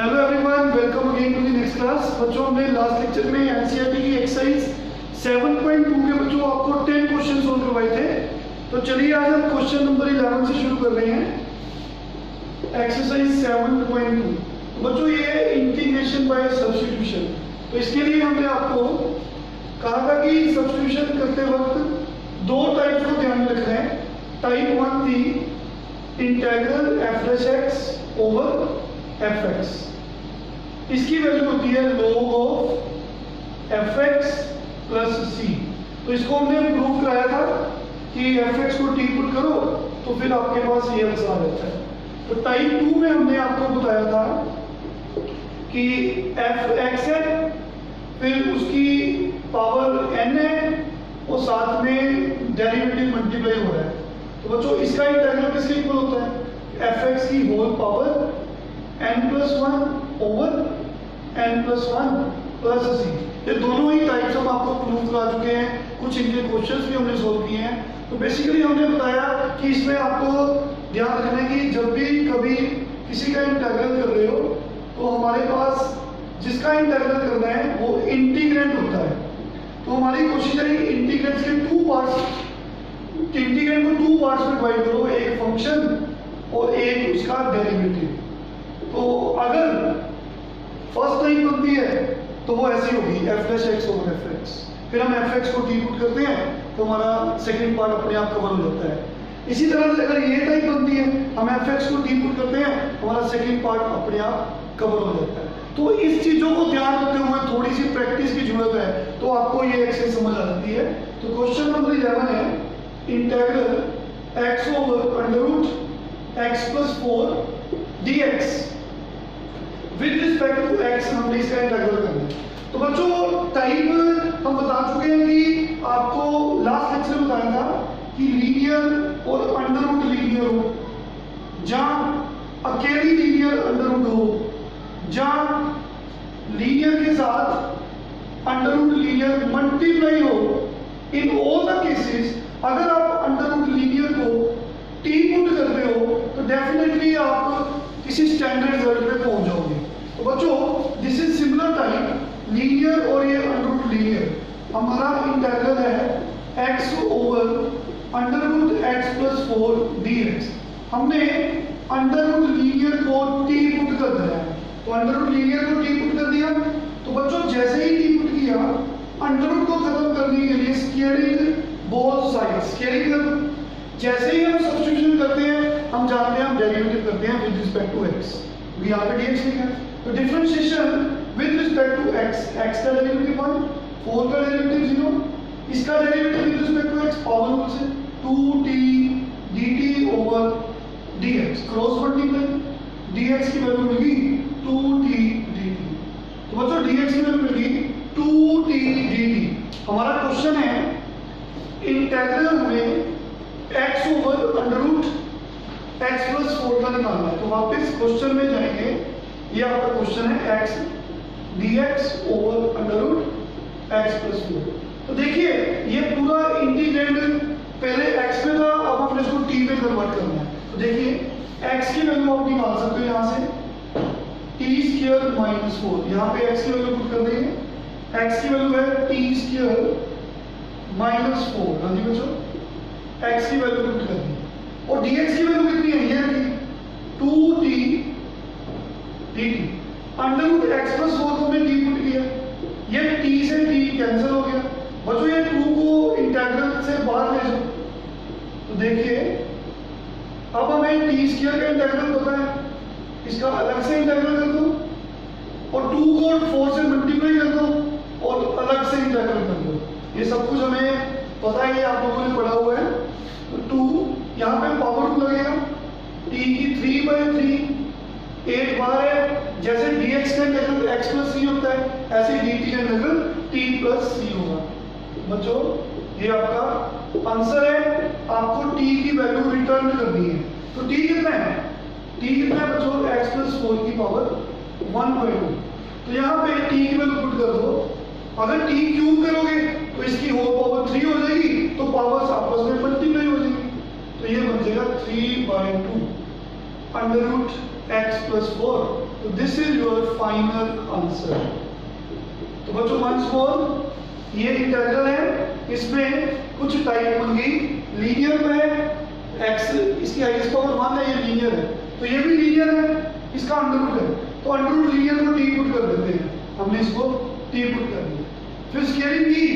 Hello everyone, welcome again to the next class. बच्चों, हमने last lecture में NCERT की एक्सरसाइज 7.2 के बच्चों आपको 10 क्वेश्चन सोल्व करवाए थे। तो चलिए आज हम क्वेश्चन नंबर 11 से शुरू कर रहे हैं। एक्सरसाइज 7.2 बच्चों ये इंटीग्रेशन बाय सब्स्टिट्यूशन। तो इसके लिए हमने आपको कहा था कि सब्स्टिट्यूशन करते वक्त दो टाइप्स को ध्यान में रखना है। टाइप 1 थी इंटीग्रल f'(x) ओवर fx। इसकी वैल्यू होती है log of fx plus c। तो इसको हमने प्रूव कराया था कि fx को t पुट करो तो फिर आपके पास ये आंसर आ जाता है। तो टाइप 2 में हमने आपको बताया था कि fx है, फिर उसकी पावर n है और साथ में डेरिवेटिव मल्टीप्लाई हो रहा है। तो बच्चों इसका इंटीग्रल किसके इक्वल होता है? fx की whole power n+1 over n+1 plus c। ये दोनों ही टाइप्स हम आपको प्रूव करा चुके हैं, कुछ इनके क्वेश्चंस भी हमने सोल्व किए हैं। तो बेसिकली हमने बताया कि इसमें आपको ध्यान रखना है कि जब भी कभी किसी का इंटीग्रल कर रहे हो तो हमारे पास जिसका इंटीग्रल करना है वो इंटीग्रेंड होता है। तो हमारी कोशिश है इंटीग्रेंड के टू पार्ट्स, इंटीग्रेंड को टू पार्ट्स में डिवाइड करो, एक फंक्शन और एक उसका डेरिवेटिव। तो अगर फर्स्ट टाइप बनती है तो वो ऐसी होगी f'(x) ओवर fx। फिर हम fx को t पुट करते हैं तो हमारा सेकंड पार्ट अपने आप कवर हो जाता है। इसी तरह से अगर ये टाइप बनती है, हम fx को t पुट करते हैं हमारा सेकंड पार्ट अपने आप कवर हो जाता है। तो इस चीजों को ध्यान रखते हुए थोड़ी सी प्रैक्टिस की जरूरत है तो आपको ये एक्सरसाइज समझ आ जाती है। तो क्वेश्चन नंबर 11 है integral x over √x+4 dx with respect to x हमने इसका इंटीग्रल करना है। तो बच्चों टाइप हम बता चुके हैं कि आपको लास्ट लेक्चर में बताया था कि लीनियर और अंडर रूट लीनियर हो, जहां अकेली लीनियर अंडर रूट हो, जहां लीनियर के साथ अंडर रूट लीनियर मल्टीप्लाई हो। इन ऑल द केसेस अगर आप अंडर रूट लीनियर को t पुट करते हो तो डेफिनेटली आप किसी स्टैंडर्ड रिजल्ट पे पहुंच जाओगे। तो बच्चों this is similar type linear और ये अंडर रूट लीनियर। हमारा इंटीग्रल है x ओवर √x+4 dx। हमने अंडर रूट लीनियर को t पुट कर दिया है। तो अंडर रूट लीनियर को t पुट कर दिया तो बच्चों जैसे ही t पुट किया अंडर रूट को खत्म करने के लिए स्क्वायरिंग बोथ साइड्स, स्क्वायरिंग कर जैसे ही हम सब्स्टिट्यूशन करते हैं हम जानते हैं हम डेरिवेटिव करते हैं विद रिस्पेक्ट टू x। यहाँ पे dx लिखा है तो differentiation with respect to x, x का डेरिवेटिव 1, 4 का डेरिवेटिव 0, इसका derivative with respect to x power से 2t dt ओवर dx क्रॉस मल्टीप्लाई dx की वैल्यू मिलेगी 2t dt। तो बच्चों dx की वैल्यू मिलेगी 2t dt। हमारा क्वेश्चन है इंटीग्रल हमें x ओवर √x+4 का निकालना है। तो वापस क्वेश्चन में जाएंगे, ये आपका क्वेश्चन है x dx ओवर √x+4। तो देखिए ये पूरा इंटीग्रेंड पहले x में था, अब हमने इसको t में कन्वर्ट करना है। तो देखिए x की वैल्यू आप निकाल सकते हो यहाँ से t² - 4। यहाँ पे x की वैल्यू पुट कर देंगे, x की वैल्यू है t² - 4। हाँ जी बच्चों x की वैल्यू पुट कर दी और dx की वैल्यू कितनी है? ये थी 2t dt। Under root x+4 को हमने t पुट किया, ये t से t कैंसिल हो गया। बच्चों ये 2 को इंटीग्रल से बाहर ले जाओ तो देखिए अब हमें t² का इंटीग्रल पता है, इसका अलग से इंटीग्रल कर दो और 2 को 4 से मल्टीप्लाई कर दो और अलग से इंटीग्रल कर दो। ये सब कुछ हमें पता है, आप लोगों ने पढ़ा हुआ है। तो 2 यहाँ पे पावर 2 लगेगा, t की 3/3 8 बार है। जैसे dx का इंटीग्रल x+c होता है ऐसे dt का इंटीग्रल t+c होगा। बच्चों ये आपका आंसर है, आपको t की वैल्यू रिटर्न करनी है। तो t कितना है? t कितना है बच्चों? x+4 की पावर 1/2। तो यहाँ पे t की वैल्यू पुट कर दो। अगर t क्यूब करोगे तो इसकी होल पावर 3 हो जाएगी, तो पावर्स आपस में मल्टीप्लाई हो जाएगी। तो ये बन जाएगा 3/2 √x+4 तो this is your final answer. तो बच्चों वंस मोर, ये इंटीग्रल है, इसमें कुछ टाइप बन गई, लीनियर में एक्स, इसकी हाईएस्ट पावर 1 है, ये लीनियर है, तो ये भी लीनियर है, इसका अंडर रूट है, तो अंडर रूट लीनियर को टी पुट कर देते हैं, हमने इसको टी पुट कर दिया, फिर स्केलिंग की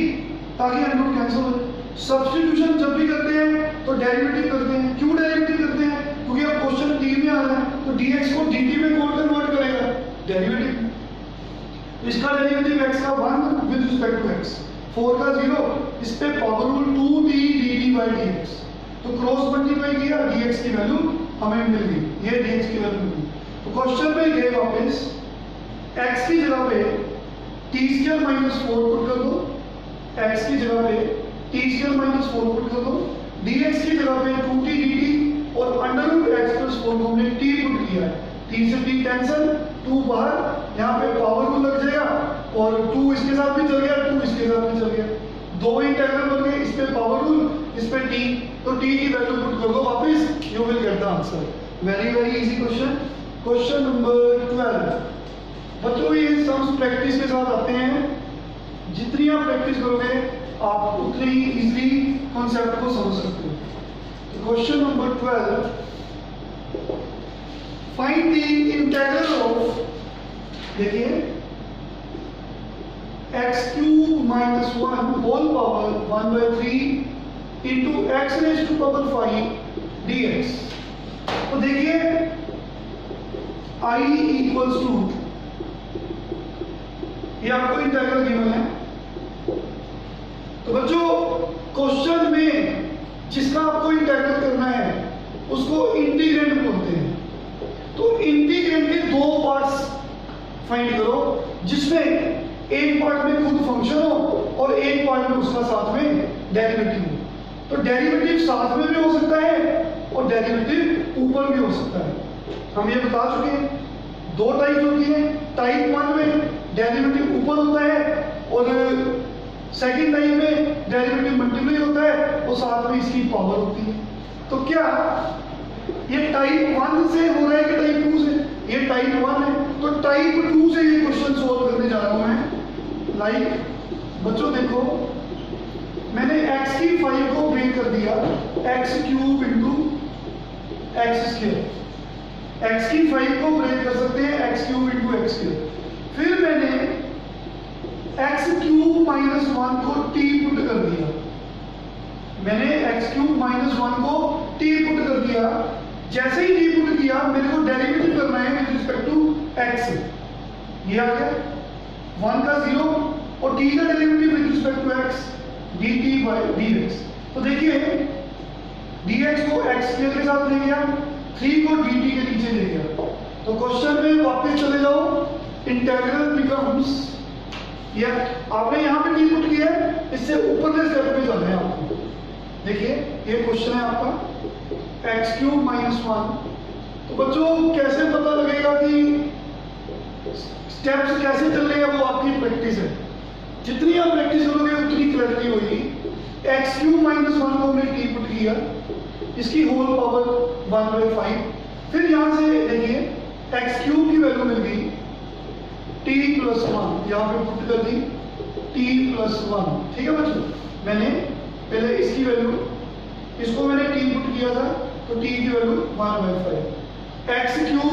ताकि अंडर रूट कैंसिल हो जाए। सब्स्टिट्यूशन जब भी करते हैं तो डेरिवेटिव करते हैं, क्यों डेरिवेटिव करते हैं? क्योंकि अब क्वेश्चन टी में आ रहा है, तो dx को dt में कन्वर्ट करेगा, डेरिवेटिव। इसका डेरिवेटिव x का 1 विद रिस्पेक्ट टू x, 4 का 0, इस पे power rule 2t dt by dx, तो क्रॉस मल्टीप्लाई किया, dx की वैल्यू हमें मिल गई, ये dx की वैल्यू मिल गई। तो क्वेश्चन में ये वापस x की जगह पे t² - 4 पुट कर दो, x की जगह पे t² - 4 पुट कर दो, dx की जगह पे 2t dt और अंडर रूट x प्लस 4 को हमने t पुट किया है, t से t कैंसिल, 2 बाहर, यहाँ पे पावर रूल लग जाएगा और 2 इसके साथ भी चल गया, 2 इसके साथ भी चल गया, दो इंटीग्रल बन गए, इस पे पावर रूल, इस पे t, तो t की वैल्यू पुट कर दो वापस, you will get the answer. Very easy question. Question number 12। बच्चों ये सम्स प्रैक्टिस के साथ आते हैं, जितनी आप प्रैक्टिस करोगे आप उतनी इजीली कॉन्सेप्ट को समझ सकते हो। Question number 12, find the integral of, देखिए x³ - 1 whole power 1/3 into x raise to power 5 dx। तो देखिए I इक्वल्स टू, ये आपको इंटीग्रल गिवन है। तो बच्चों क्वेश्चन में जिसका आपको इंटीग्रेट करना है उसको इंटीग्रेंड बोलते हैं। तो इंटीग्रेंड के दो पार्ट्स फाइंड करो, जिसमें एक पार्ट में खुद फंक्शन हो और एक पार्ट में उसका साथ में डेरिवेटिव हो। तो डेरिवेटिव साथ में भी हो सकता है और डेरिवेटिव ऊपर भी हो सकता है। हम ये बता चुके हैं, दो टाइप होती है, टाइप 1 में डेरिवेटिव ऊपर होता है और सेकेंड टाइप में डेरिवेटिव मल्टीप्लाई होता है और साथ में इसकी पावर होती है। तो क्या ये टाइप 1 से हो रहा है कि टाइप 2 से? ये टाइप 1 है, तो टाइप 2 से ये क्वेश्चन सोल्व करने जा रहा हूं मैं। लाइक बच्चों देखो, मैंने x की 5 को ब्रेक कर दिया, x³ इंटू x²। x की 5 को ब्रेक कर सकते हैं x³ इंटू x²। फिर मैंने x³ - 1 को t पुट कर दिया, मैंने x³ - 1 को t पुट कर दिया। जैसे ही t पुट किया मेरे को डेरिवेटिव करना है विद रिस्पेक्ट टू x, ये आ गया 1 का 0 और t का derivative with respect to x dt by dx। तो देखिए dx को x² के साथ ले गया, 3 को dt के नीचे ले गया। तो क्वेश्चन में वापस चले जाओ, इंटीग्रल बिकम्स, या आपने यहाँ पे टी पुट किया है, इससे ऊपर के स्टेप पे जाना है आपको। देखिए ये क्वेश्चन है आपका x³ - 1। तो बच्चों कैसे पता लगेगा कि स्टेप्स कैसे चल रहे हैं, वो आपकी प्रैक्टिस है। जितनी आप प्रैक्टिस करोगे उतनी क्लैरिटी होगी। x³ - 1 को हमने टी पुट किया, इसकी होल पावर 1/5। फिर यहाँ से देखिए x³ की वैल्यू मिल गई t + 1, यहाँ पे पुट कर दी t + 1। ठीक है बच्चों, मैंने पहले इसकी वैल्यू, इसको मैंने t पुट किया था, तो t की वैल्यू 1/5। x³,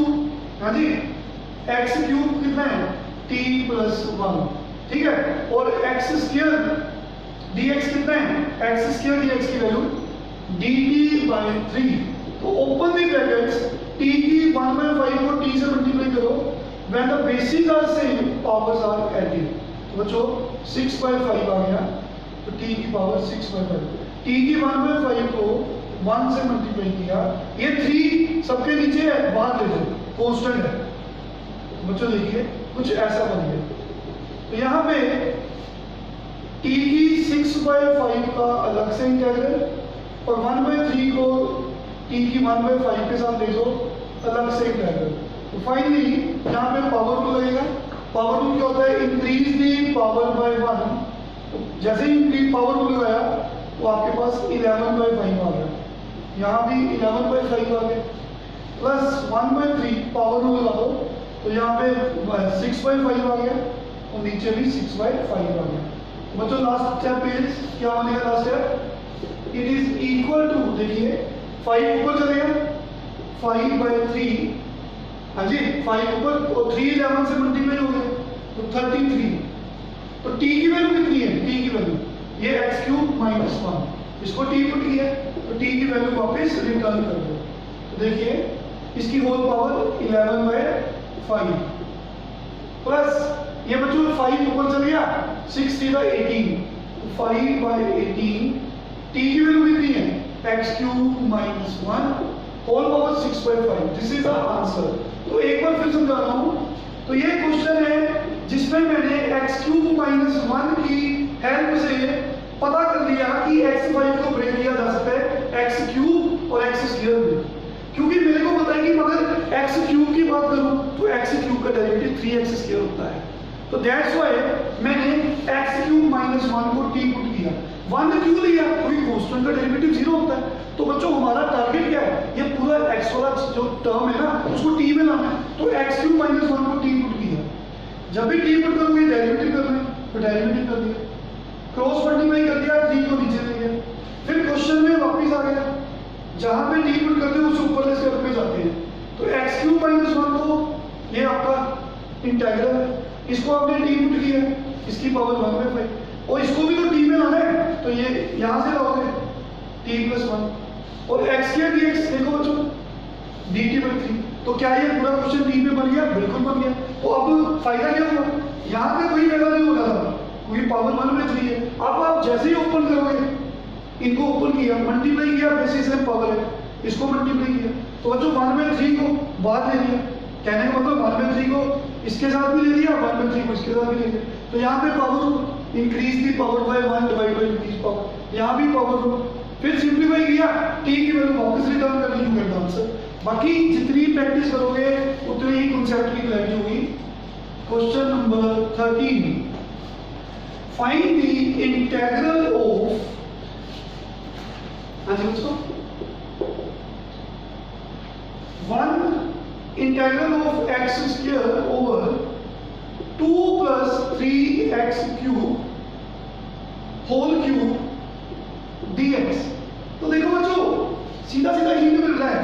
हाँ जी, x³ कितना है t + 1, ठीक है। और x² dx कितना है, x² dx की वैल्यू dt/3। तो ओपन द ब्रैकेट्स, t की 1/5 को t से मल्टीप्लाई करो, when the basic are same powers are added। तो बच्चों 6/5 आ गया, तो t की पावर 6/5, t की 1/5 को 1 से मल्टीप्लाई किया, ये 3 सबके नीचे है, बाहर ले जाओ, कांस्टेंट है। तो बच्चों देखिए कुछ ऐसा बन गया। तो यहाँ पे t की 6/5 का अलग से इंटीग्रल और 1/3 को t की 1/5 के साथ ले जाओ, अलग से इंटीग्रल। तो फाइनली यहाँ पे पावर रूल लगेगा। पावर रूल क्या होता है, इंक्रीज दी पावर बाय 1। जैसे ही इंक्रीज पावर रूल लगाया तो आपके पास 11/5 आ गया, यहाँ भी 11/5 आ गया, प्लस 1/3 पावर रूल लगा दो, तो यहाँ पे 6/5 आ गया और नीचे भी 6/5 आ गया। तो बच्चों लास्ट स्टेप इज क्या बनेगा last step? It is equal to, देखिए 5 ऊपर चलेगा 5/3, हाँ जी 5 ऊपर और 3 11 से मल्टीप्लाई हो गया तो 33। तो t की वैल्यू कितनी है? t की वैल्यू ये x³ - 1, इसको t पुट किया तो t की वैल्यू वापस रिटर्न कर दो। तो देखिए इसकी होल पावर 11/5 प्लस ये बच्चों 5 ऊपर चल गया 6 3 18, 5/18 t की वैल्यू कितनी है? x³ - 1 whole power 6/5। This is the answer. तो एक बार फिर समझा रहा हूं। तो ये क्वेश्चन है जिसमें मैंने x³ - 1 की हेल्प से पता कर लिया कि x5 को ब्रेक किया जा सकता है x³ और x² में, क्योंकि मेरे को पता है कि अगर x³ की बात करूं तो x³ का डेरिवेटिव 3x² होता है। तो दैट्स व्हाई मैंने x³ - 1 को t पुट किया। 1 क्यों लिया? क्योंकि कांस्टेंट का डेरिवेटिव 0 होता है। तो बच्चों हमारा टारगेट क्या है? ये पूरा x वाला जो टर्म है ना उसको t में लाना है। तो x³ - 1 को t पुट किया। जब भी t पुट करोगे डेरिवेटिव करना है तो डेरिवेटिव कर दिया, क्रॉस मल्टीप्लाई कर दिया, 3 को नीचे ले गया, फिर क्वेश्चन में वापस आ गया, जहां पे t पुट करते हैं उससे ऊपर स्टेप पे जाते हैं। तो x³ - 1 को ये आपका इंटीग्रल है, इसको आपने t पुट किया, इसकी पावर 1/5 और इसको भी तो t में लाना है तो ये यहां से लाओगे t + 1 और x² dx देखो बच्चों dt/3। तो क्या ये पूरा क्वेश्चन t में बन गया? बिल्कुल बन गया। तो अब फायदा क्या हुआ? यहाँ पे कोई फायदा नहीं होगा था क्योंकि पावर 1/3 है। अब आप जैसे ही ओपन करोगे, इनको ओपन किया, मल्टीप्लाई किया, बेसिस है पावर है, इसको मल्टीप्लाई किया तो बच्चों 1/3 को बाहर ले लिया। कहने का मतलब 1/3 को इसके साथ भी ले लिया, 1/3 को इसके साथ भी ले लिया। तो यहाँ पे power increase the power bye 1 divide by increase power, यहाँ भी पावर हो, फिर सिंप्लीफाई किया, t की वैल्यू वापस रिटर्न कर ली, करना आंसर। बाकी जितनी प्रैक्टिस करोगे उतनी ही कांसेप्ट की क्लैरिटी होगी। Question number 13, find the integral of, हाँ जी बच्चों, 1 integral of x² over 2 + 3x³ whole cube dx। तो देखो बच्चों सीधा सीधा हिंट मिल रहा है,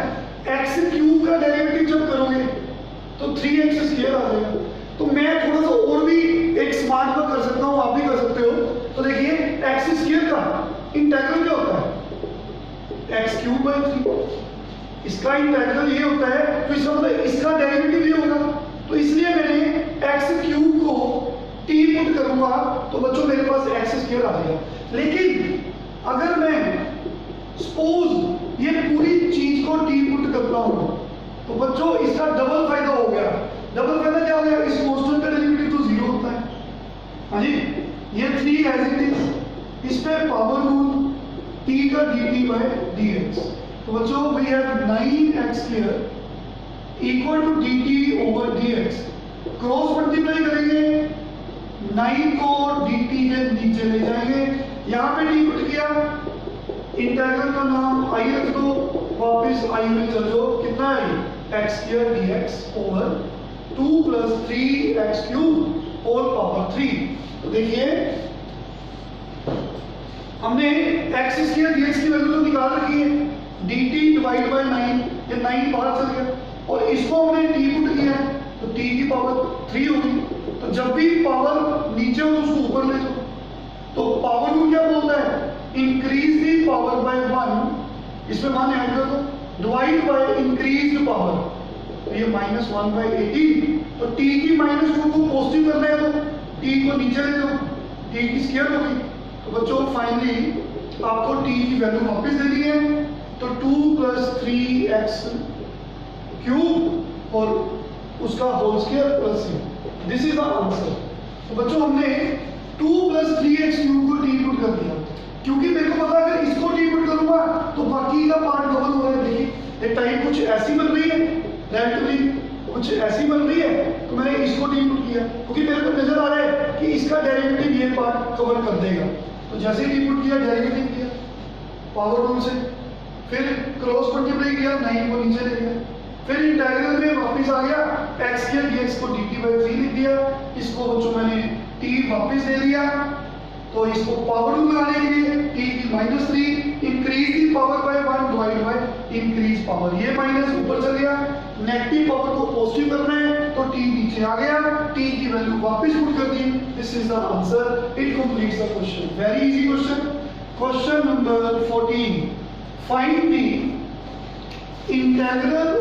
x³ का डेरिवेटिव जब करोगे तो 3x² आ जाएगा। तो मैं थोड़ा सा और भी एक स्मार्ट वर्क कर सकता हूं, आप भी कर सकते हो। तो देखिए x² का इंटीग्रल क्या होता है? x³/3। इसका इंटीग्रल ये होता है तो इसका मतलब इसका डेरिवेटिव ये होगा। तो इसलिए मैंने x³ को t पुट करूंगा तो बच्चों मेरे पास x² आ जाएगा। लेकिन अगर मैं सपोज ये पूरी चीज को t पुट करता हूं तो बच्चों इसका डबल फायदा हो गया। डबल फायदा क्या हो गया? इस कांस्टेंट का डेरिवेटिव तो 0 होता है, हाँ जी, ये 3 एज इट इज, इस पे पावर रूल t का dt/dx। तो बच्चों we have 9x² equal to dt/dx। Cross multiply करेंगे, 9 को dt के नीचे ले जाएंगे, यहाँ पे t पुट किया, इंटीग्रल का नाम i रख दो, वापस i में चल जाओ, कितना है? x² dx over 2 + 3x³ whole power 3। तो देखिए हमने x² dx की वैल्यू तो निकाल रखी है, dt डिवाइड बाय 9, ये 9 बाहर चल गया और इसको हमने t पुट किया तो t की पावर 3 होगी। तो जब भी पावर नीचे हो तो उसको ऊपर ले जाओ। तो पावर रूल क्या बोलता है? इंक्रीज दी पावर बाय 1, इसमें मान ऐड कर दो, डिवाइड बाय इंक्रीज्ड पावर, तो ये -1/18। तो t की -2 को पॉजिटिव करना है तो t को नीचे ले जाओ, t की स्क्वायर होगी। तो बच्चों फाइनली आपको t की वैल्यू वापस देनी है, तो 2 + 3x³ और उसका whole square plus c। This is the answer. तो बच्चों हमने 2 + 3x³ को t पुट कर दिया, क्योंकि मेरे को पता है अगर इसको t पुट करूंगा तो बाकी का पार्ट डबल हो रहा है। देखिए ये टाइप कुछ ऐसी बन रही है, रिलेटिवली कुछ ऐसी बन रही है, तो मैंने इसको t पुट किया क्योंकि मेरे को नजर आ रहा है कि इसका डेरिवेटिव ये पार्ट कवर कर देगा। तो जैसे ही t पुट किया, डेरिवेटिव किया पावर रूल से, फिर क्रॉस मल्टीप्लाई किया, 9 को नीचे ले गया, फिर इंटीग्रल में वापस आ गया, x स्क्वायर dx को dt/3 लिख दिया, इसको बच्चों मैंने t वापस दे दिया, तो इसको पावर रूल लगाने के लिए t की -3 increase the power bye 1 divide by increase power, ये माइनस ऊपर चल गया, नेगेटिव पावर को पॉजिटिव करना है तो t नीचे आ गया, t की वैल्यू वापस पुट कर दी, this is the answer, it completes the question, very easy question. Question number 14, find the integral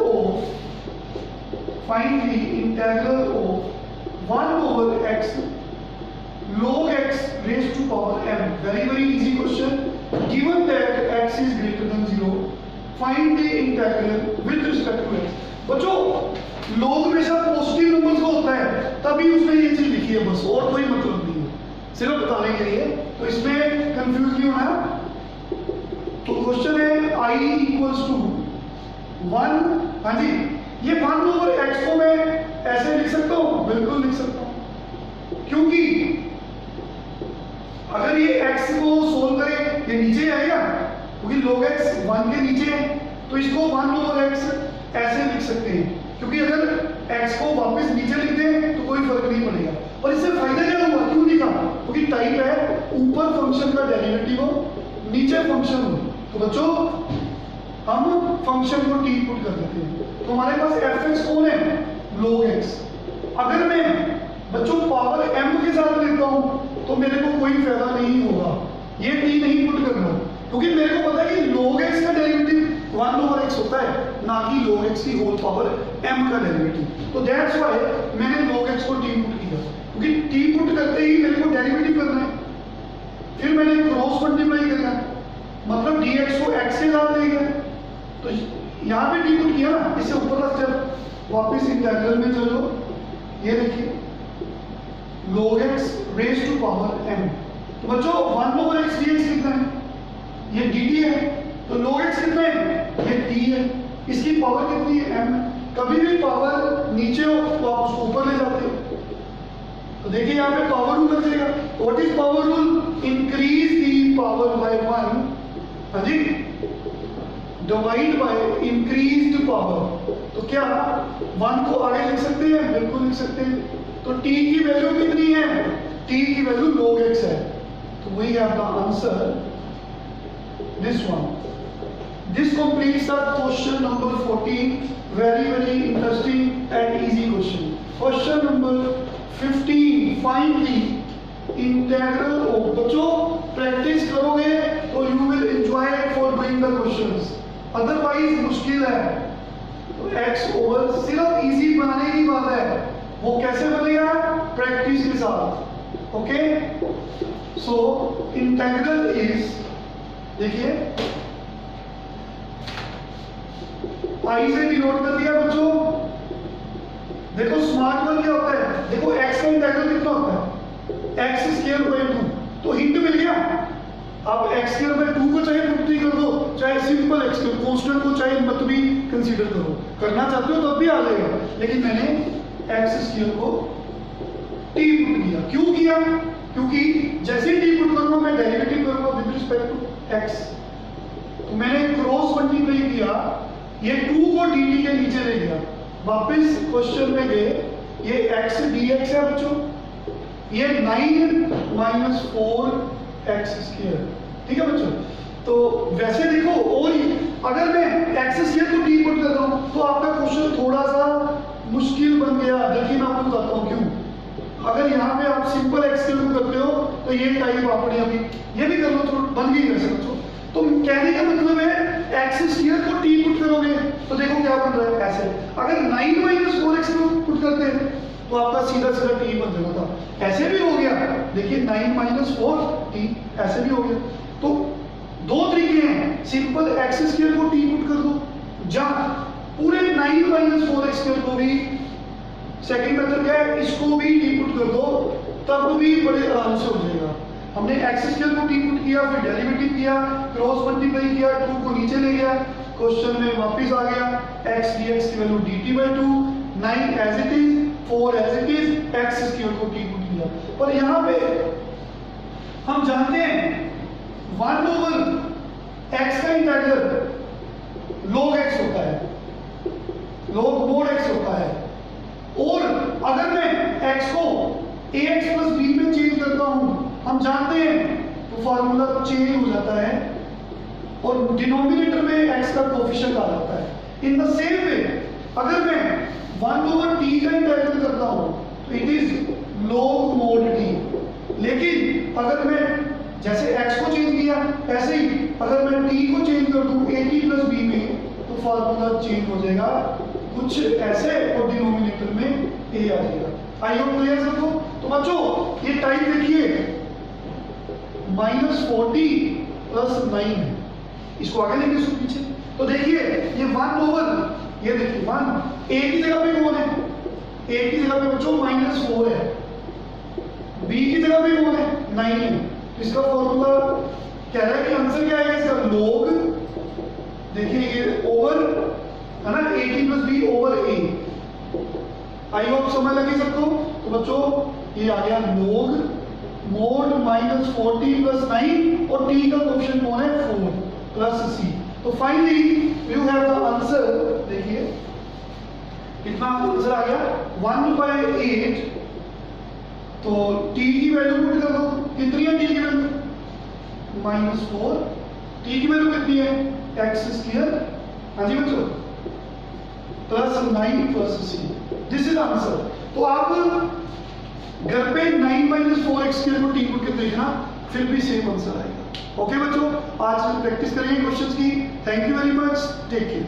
of 1 over x log x raised to power m, very easy question, given that x is greater than 0 find the integral with respect to x। बच्चों log हमेशा positive numbers का होता है तभी उसमें ये चीज लिखी है बस, और कोई मतलब नहीं है, सिर्फ बताने के लिए, तो इसमें कंफ्यूज नहीं होना। तो क्वेश्चन है i इक्वल्स टू 1, हाँ जी, ये 1 ओवर x को मैं ऐसे लिख सकता हूँ, बिल्कुल लिख सकता हूँ, क्योंकि अगर ये x को सोल्व करें ये नीचे आएगा, क्योंकि log x 1 के नीचे है, तो इसको 1 ओवर x ऐसे लिख सकते हैं, क्योंकि अगर x को वापस नीचे लिख दें तो कोई फर्क नहीं पड़ेगा। और इससे फायदा क्या हुआ, क्यों लिखा, क्योंकि टाइप है ऊपर फंक्शन का डेरिवेटिव हो नीचे फंक्शन हो, तो बच्चों हम फंक्शन को t पुट कर देते हैं, तो हमारे पास fx कौन है, log x। अगर मैं बच्चों पावर m के साथ लेता हूं तो मेरे को कोई फायदा नहीं होगा, ये t नहीं पुट करना, क्योंकि मेरे को पता है कि log x का डेरिवेटिव 1 ओवर x होता है, ना कि log x की होल पावर m का डेरिवेटिव, तो दैट्स व्हाई मैंने log x को t पुट किया, क्योंकि t पुट करते ही मेरे को डेरिवेटिव करना है, फिर मैंने क्रॉस मल्टीप्लाई करना है, मतलब dx को x के साथ ले गए, तो यहाँ पे टी पुट किया ना, इससे ऊपर का स्टेप वापस इंटीग्रल में चलो, ये देखिए log x raise to power m, तो बच्चों 1 ओवर x dx कितना है, ये dt है, तो log x कितना है, ये t है, इसकी पावर कितनी है, m। कभी भी पावर नीचे हो तो आप उसको ऊपर ले जाते हो, तो देखिए यहाँ पे पावर रूल लग जाएगा, what is power rule, increase the power bye 1, हाँ जी, डिवाइड बाय इंक्रीज्ड पावर, तो क्या 1 को आगे लिख सकते हैं, बिल्कुल लिख सकते हैं, तो t की वैल्यू कितनी है, t की वैल्यू log x है, तो we have the answer this one. This completes the question number 14, very interesting and easy question। Question number 15, find the integral of, बच्चों प्रैक्टिस करोगे तो you will enjoy for doing the questions, otherwise मुश्किल है, तो x over सिर्फ easy बनाने की बात है, वो कैसे बनेगा, प्रैक्टिस के साथ, ओके। सो इंटीग्रल इज, देखिए आई से डिनोट कर दिया बच्चों, देखो स्मार्ट वन क्या होता है, देखो x का इंटीग्रल कितना होता है, x स्क्वायर बाय 2, तो हिंट मिल गया, आप x स्क्वायर बाय 2 को चाहे पुट कर दो, चाहे सिंपल x स्क्वायर कांस्टेंट को चाहे मत भी कंसीडर करो, करना चाहते हो तब भी आ जाएगा, लेकिन मैंने x स्क्वायर को t पुट किया, क्यों किया, क्योंकि जैसे ही t पुट करूंगा मैं डेरिवेटिव करूंगा विद रिस्पेक्ट टू x, तो मैंने क्रॉस मल्टीप्लाई किया, ये 2 को dt के नीचे ले गया, वापस क्वेश्चन में गए, ये x dx है बच्चों, ये 9 - 4x स्क्वायर, ठीक है बच्चों। तो वैसे देखो, और अगर मैं x स्क्वायर को t पुट कर रहा हूं तो आपका क्वेश्चन थोड़ा सा मुश्किल बन गया, देखिए मैं आपको बताता हूं क्यों। अगर यहाँ पे आप सिंपल x स्क्वायर को करते हो तो ये टाइप आपने अभी ये भी कर लो तो बन गई वैसे बच्चों, तो कहने का मतलब है x स्क्वायर को t पुट करोगे तो देखो क्या बन रहा है, ऐसे अगर 9 - 4x को पुट करते हैं तो आपका सीधा सीधा t बन जाना था, ऐसे भी हो गया, देखिए 9 - 4t ऐसे भी हो गया। तो दो तरीके हैं, सिंपल x स्क्वायर को t पुट कर दो, या पूरे 9 - 4x स्क्वायर को भी, सेकंड मेथड क्या है, इसको भी t पुट कर दो, तब भी बड़े आराम से हो जाएगा। हमने x स्क्वायर को t पुट किया, फिर डेरिवेटिव किया, क्रॉस मल्टीप्लाई किया, 2 को नीचे ले गया, क्वेश्चन में वापस आ गया, x dx की value dt/2, 9 as it is, 4 as it is, x square को t पुट किया। पर यहाँ पे हम जानते हैं 1 ओवर x का इंटीग्रल log x होता है, log mod x होता है। और अगर मैं x को ax प्लस b में चेंज करता हूं, हम जानते हैं तो फार्मूला चेंज हो जाता है और डिनोमिनेटर में x का कोफिशिएंट आ जाता है। इन द सेम वे अगर मैं 1/t का इंटीग्रल करता हूं तो it is log mod t। लेकिन अगर मैं जैसे x को चेंज किया ऐसे ही अगर मैं t को चेंज कर दूं at प्लस b में तो फार्मूला चेंज हो जाएगा कुछ ऐसे और डिनोमिनेटर में a आ जाएगा। आई होप क्लियर सबको। तो बच्चों ये टाइम देखिए -40 प्लस 9 है, इसको आगे लेंगे इसको पीछे। तो देखिए ये 1/, ये देखिए 1 a की जगह पे कौन है, a की जगह पे बच्चों -4 है, b की जगह पे कौन है 9 है। तो इसका फॉर्मूला कह रहा है कि आंसर क्या आएगा इसका log, देखिए ये ओवर है ना 80 plus b over a। I hope समझ लगी सबको। तो बच्चों ये आ गया log mod -40 प्लस 9 और t का कोफिशिएंट कौन है 4 प्लस c। तो finally you have the answer. देखिए कितना आंसर आ गया 1/8। तो t की वैल्यू पुट कर दो, कितनी है t की वैल्यू -4, t की वैल्यू कितनी है x²। हाँ जी बच्चों plus 9 plus c, this is answer. तो आप घर पे 9 - 4x² को t पुट के देखना, फिर भी सेम आंसर आएगा। ओके बच्चों, आज प्रैक्टिस करेंगे क्वेश्चंस की। Thank you very much, take care.